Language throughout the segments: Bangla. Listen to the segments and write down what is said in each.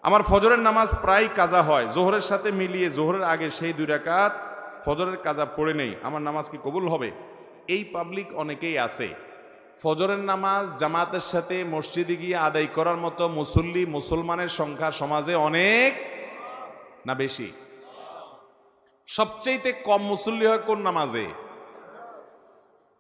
আমার ফজরের নামাজ প্রায় কাজা হয়, জোহরের সাথে মিলিয়ে জোহরের আগে সেই 2 রাকাত ফজরের কাজা পড়ে নেই, আমার নামাজ কি কবুল হবে? এই পাবলিক অনেকেই আছে। ফজরের নামাজ জামাতের সাথে মসজিদে গিয়ে আদায় করার মতো মুসল্লি মুসলমানের সংখ্যা সমাজে অনেক না বেশি? সবচেয়ে কম মুসল্লি হয় কোন নামাজে?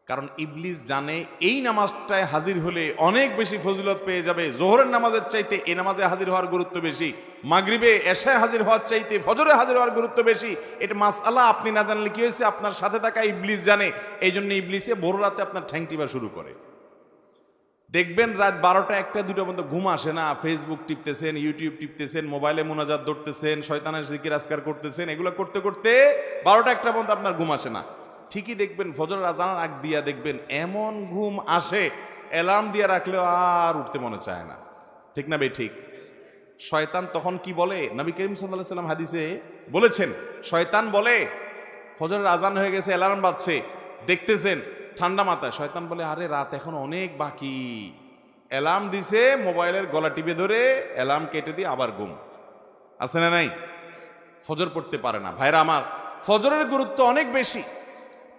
কারণ ইবলিস জানে এই নামাজটায় হাজির হলে অনেক বেশি ফজিলত পেয়ে যাবে। জোহরের নামাজের চাইতে এই নামাজে হাজির হওয়ার গুরুত্ব বেশি, মাগরিবে এশায় হাজির হওয়ার চাইতে ফজরে হাজির হওয়ার গুরুত্ব বেশি। এটা মাসআলা আপনি না জানলে কি হয়েছে, আপনার সাথে থাকা ইবলিস জানে। এই জন্য ইবলিসে ভোর রাতে আপনার ঠ্যাং টিপা শুরু করে। দেখবেন রাত 12টা 1টা 2টা পর্যন্ত ঘুম আসে না, ফেসবুক টিপতেছেন, ইউটিউব টিপতেছেন, মোবাইলে মুনাজাত ধরতেছেন, শয়তানের জিকির আজকার করতেছেন, এগুলো করতে করতে 12টা 1টা পর্যন্ত আপনার ঘুম আসে না। ঠিকই দেখবেন ফজরের আজানের আগ দিয়া দেখবেন এমন ঘুম আসে, অ্যালার্ম দিয়ে রাখলেও আর উঠতে মনে চায় না। ঠিক না বে ঠিক? শয়তান তখন কি বলে? নবী করিম সাল্লাল্লাহু আলাইহি সাল্লাম হাদিসে বলেছেন, শয়তান বলে ফজরের আজান হয়ে গেছে, অ্যালার্ম বাজছে, দেখতেছেন ঠান্ডা মাথায়, শয়তান বলে আরে রাত এখন অনেক বাকি। অ্যালার্ম দিছে, মোবাইলের গলা টিপে ধরে অ্যালার্ম কেটে দিয়ে আবার ঘুম। আছে না নাই? ফজর পড়তে পারে না। ভাইরা আমার, ফজরের গুরুত্ব অনেক বেশি।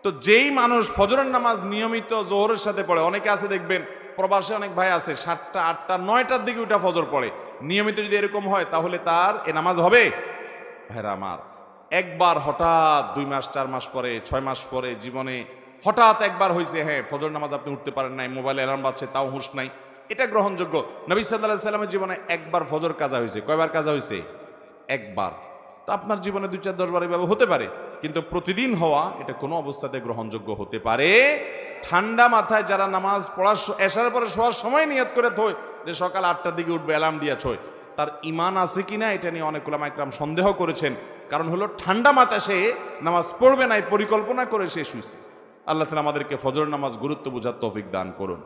তো যেই মানুষ ফজরের নামাজ নিয়মিত জোহরের সাথে পড়ে, অনেকে আছে দেখবেন প্রবাসে অনেক ভাই আছে 7টা 8টা 9টার দিকে ওইটা ফজর পড়ে, নিয়মিত যদি এরকম হয় তাহলে তার এ নামাজ হবে? ভাইরা আমার, একবার হঠাৎ 2 মাস 4 মাস পরে 6 মাস পরে জীবনে হঠাৎ একবার হয়েছে, হ্যাঁ ফজর নামাজ আপনি উঠতে পারেন নাই, মোবাইলে অ্যালার্ম বাজছে তাও হুঁশ নাই, এটা গ্রহণযোগ্য। নবী সাল্লাল্লাহু আলাইহি সাল্লামের জীবনে একবার ফজর কাজা হয়েছে। কয়বার কাজা হয়েছে? একবার। তো আপনার জীবনে 2 4 10 বার এভাবে হতে পারে, কিন্তু প্রতিদিন হওয়া এটা কোনো অবস্থাতে গ্রহণযোগ্য হতে পারে? ঠান্ডা মাথায় যারা নামাজ পড়ার এশার পরে শোয়ার সময় নিয়ত করে থয় যে সকাল 8টার দিকে উঠবে, অ্যালার্ম দিয়া ছয়, তার ঈমান আছে কিনা এটা নিয়ে অনেক উলামা ইকরাম সন্দেহ করেছেন। কারণ হলো ঠান্ডা মাথায় সে নামাজ পড়বে না, পরিকল্পনা করে সে শুয়েছে। আল্লাহ তাআলা আমাদেরকে ফজর নামাজ গুরুত্ব বোঝার তৌফিক দান করুন।